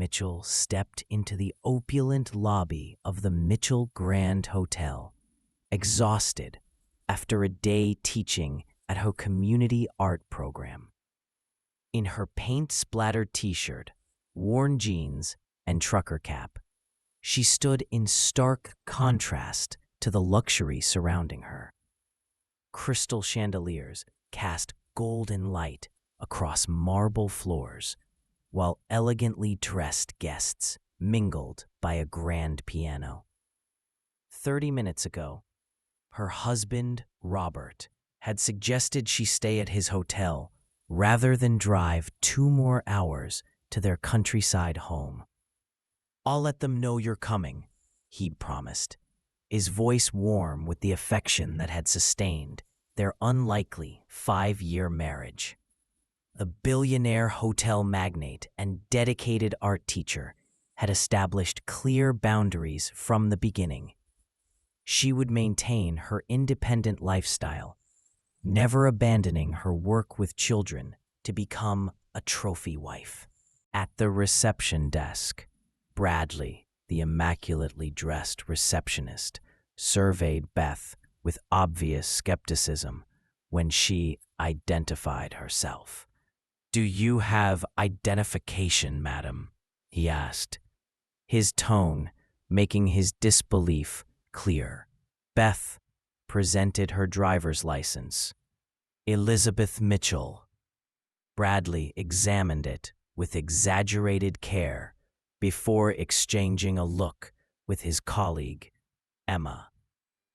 Mitchell stepped into the opulent lobby of the Mitchell Grand Hotel, exhausted after a day teaching at her community art program. In her paint-splattered t-shirt, worn jeans, and trucker cap, she stood in stark contrast to the luxury surrounding her. Crystal chandeliers cast golden light across marble floors, while elegantly dressed guests mingled by a grand piano. 30 minutes ago, her husband, Robert, had suggested she stay at his hotel rather than drive 2 more hours to their countryside home. "I'll let them know you're coming," he'd promised, his voice warm with the affection that had sustained their unlikely 5-year marriage. The billionaire hotel magnate and dedicated art teacher had established clear boundaries from the beginning. She would maintain her independent lifestyle, never abandoning her work with children to become a trophy wife. At the reception desk, Bradley, the immaculately dressed receptionist, surveyed Beth with obvious skepticism when she identified herself. "Do you have identification, madam?" he asked, his tone making his disbelief clear. Beth presented her driver's license. "Elizabeth Mitchell." Bradley examined it with exaggerated care before exchanging a look with his colleague, Emma.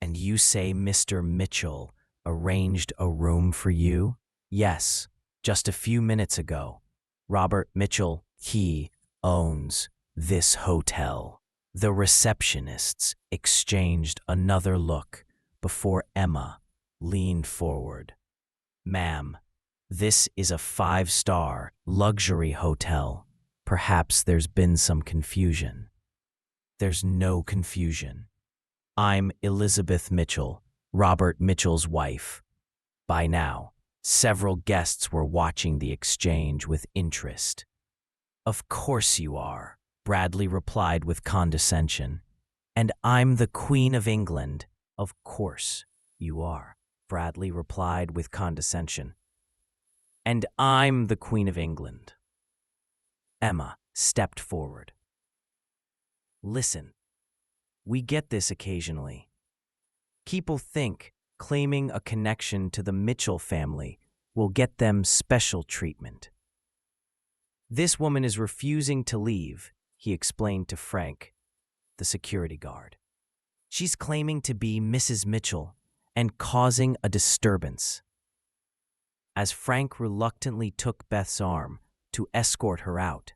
"And you say Mr. Mitchell arranged a room for you?" "Yes, just a few minutes ago. Robert Mitchell, he owns this hotel." The receptionists exchanged another look before Emma leaned forward. "Ma'am, this is a 5-star luxury hotel. Perhaps there's been some confusion." "There's no confusion. I'm Elizabeth Mitchell, Robert Mitchell's wife." By now, several guests were watching the exchange with interest. "Of course you are," Bradley replied with condescension. "And I'm the Queen of England." "Of course you are," Bradley replied with condescension. "And I'm the Queen of England." Emma stepped forward. "Listen, we get this occasionally. People think claiming a connection to the Mitchell family will get them special treatment. This woman is refusing to leave," he explained to Frank, the security guard. "She's claiming to be Mrs. Mitchell and causing a disturbance." As Frank reluctantly took Beth's arm to escort her out,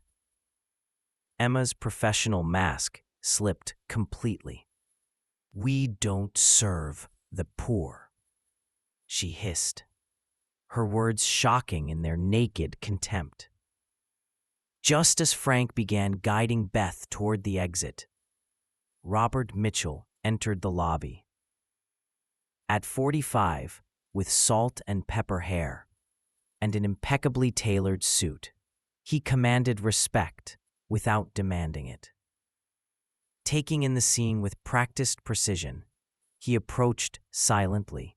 Emma's professional mask slipped completely. "We don't serve the poor," she hissed, her words shocking in their naked contempt. Just as Frank began guiding Beth toward the exit, Robert Mitchell entered the lobby. At 45, with salt and pepper hair and an impeccably tailored suit, he commanded respect without demanding it. Taking in the scene with practiced precision, he approached silently.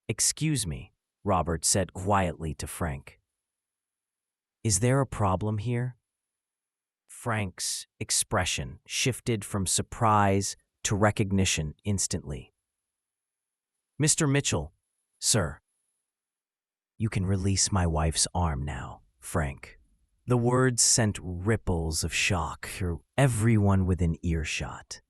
"Excuse me," Robert said quietly to Frank. "Is there a problem here?" Frank's expression shifted from surprise to recognition instantly. "Mr. Mitchell, sir." "You can release my wife's arm now, Frank." The words sent ripples of shock through everyone within earshot.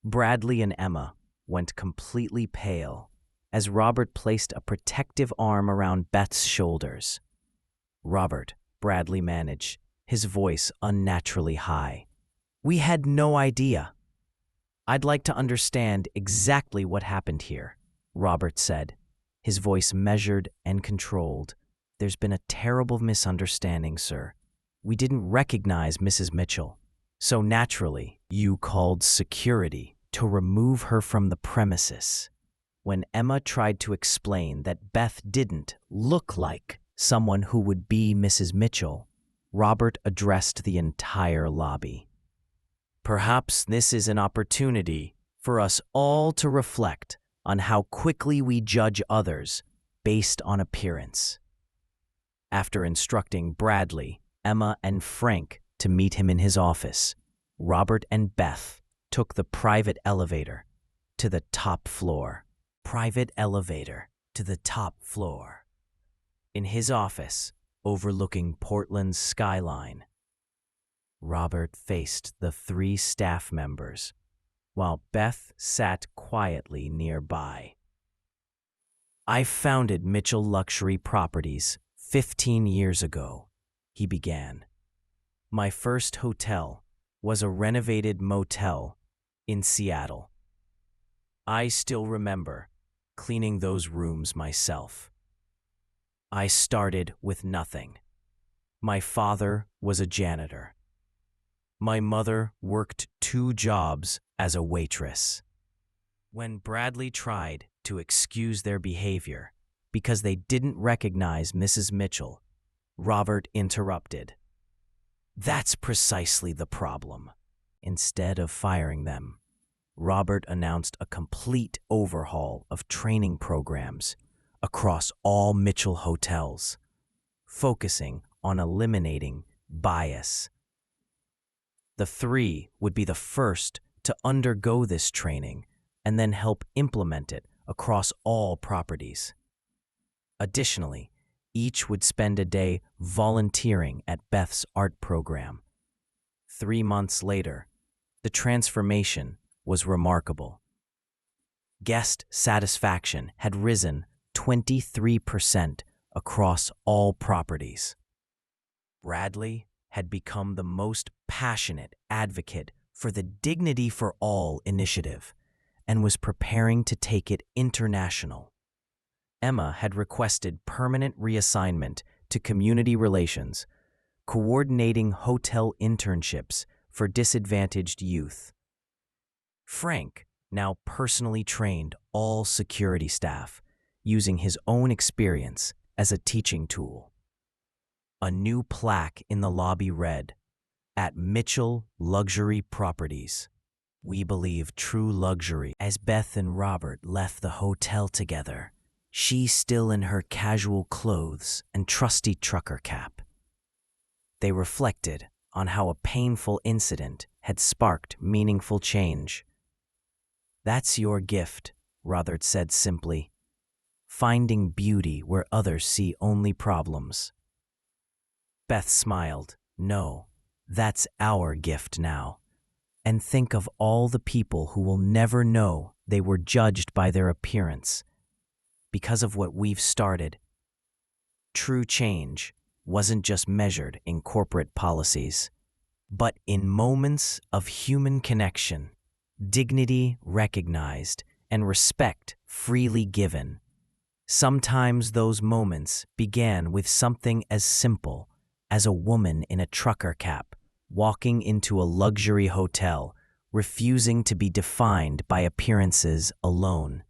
Bradley and Emma went completely pale as Robert placed a protective arm around Beth's shoulders. "Robert," Bradley managed, his voice unnaturally high, "we had no idea." "I'd like to understand exactly what happened here," Robert said, his voice measured and controlled. "There's been a terrible misunderstanding, sir. We didn't recognize Mrs. Mitchell, so naturally you called security to remove her from the premises." When Emma tried to explain that Beth didn't look like someone who would be Mrs. Mitchell, Robert addressed the entire lobby. Perhaps this is an opportunity for us all to reflect on how quickly we judge others based on appearance. After instructing Bradley, Emma, and Frank to meet him in his office, Robert and Beth took the private elevator to the top floor. Private elevator to the top floor. In his office, overlooking Portland's skyline, Robert faced the 3 staff members, while Beth sat quietly nearby. "I founded Mitchell Luxury Properties 15 years ago," he began. "My first hotel was a renovated motel in Seattle. I still remember cleaning those rooms myself. I started with nothing. My father was a janitor. My mother worked 2 jobs as a waitress." When Bradley tried to excuse their behavior because they didn't recognize Mrs. Mitchell, Robert interrupted. "That's precisely the problem." Instead of firing them, Robert announced a complete overhaul of training programs across all Mitchell hotels, focusing on eliminating bias. The 3 would be the first to undergo this training and then help implement it across all properties. Additionally, each would spend a day volunteering at Beth's art program. 3 months later, the transformation was remarkable. Guest satisfaction had risen 23% across all properties. Bradley had become the most passionate advocate for the Dignity for All initiative and was preparing to take it international. Emma had requested permanent reassignment to community relations, coordinating hotel internships for disadvantaged youth. Frank now personally trained all security staff, using his own experience as a teaching tool. A new plaque in the lobby read, "At Mitchell Luxury Properties, we believe true luxury." As Beth and Robert left the hotel together, she still in her casual clothes and trusty trucker cap, they reflected on how a painful incident had sparked meaningful change. "That's your gift," Robert said simply, "finding beauty where others see only problems." Beth smiled. "No, that's our gift now. And think of all the people who will never know they were judged by their appearance because of what we've started." True change wasn't just measured in corporate policies, but in moments of human connection, dignity recognized, and respect freely given. Sometimes those moments began with something as simple as a woman in a trucker cap walking into a luxury hotel, refusing to be defined by appearances alone.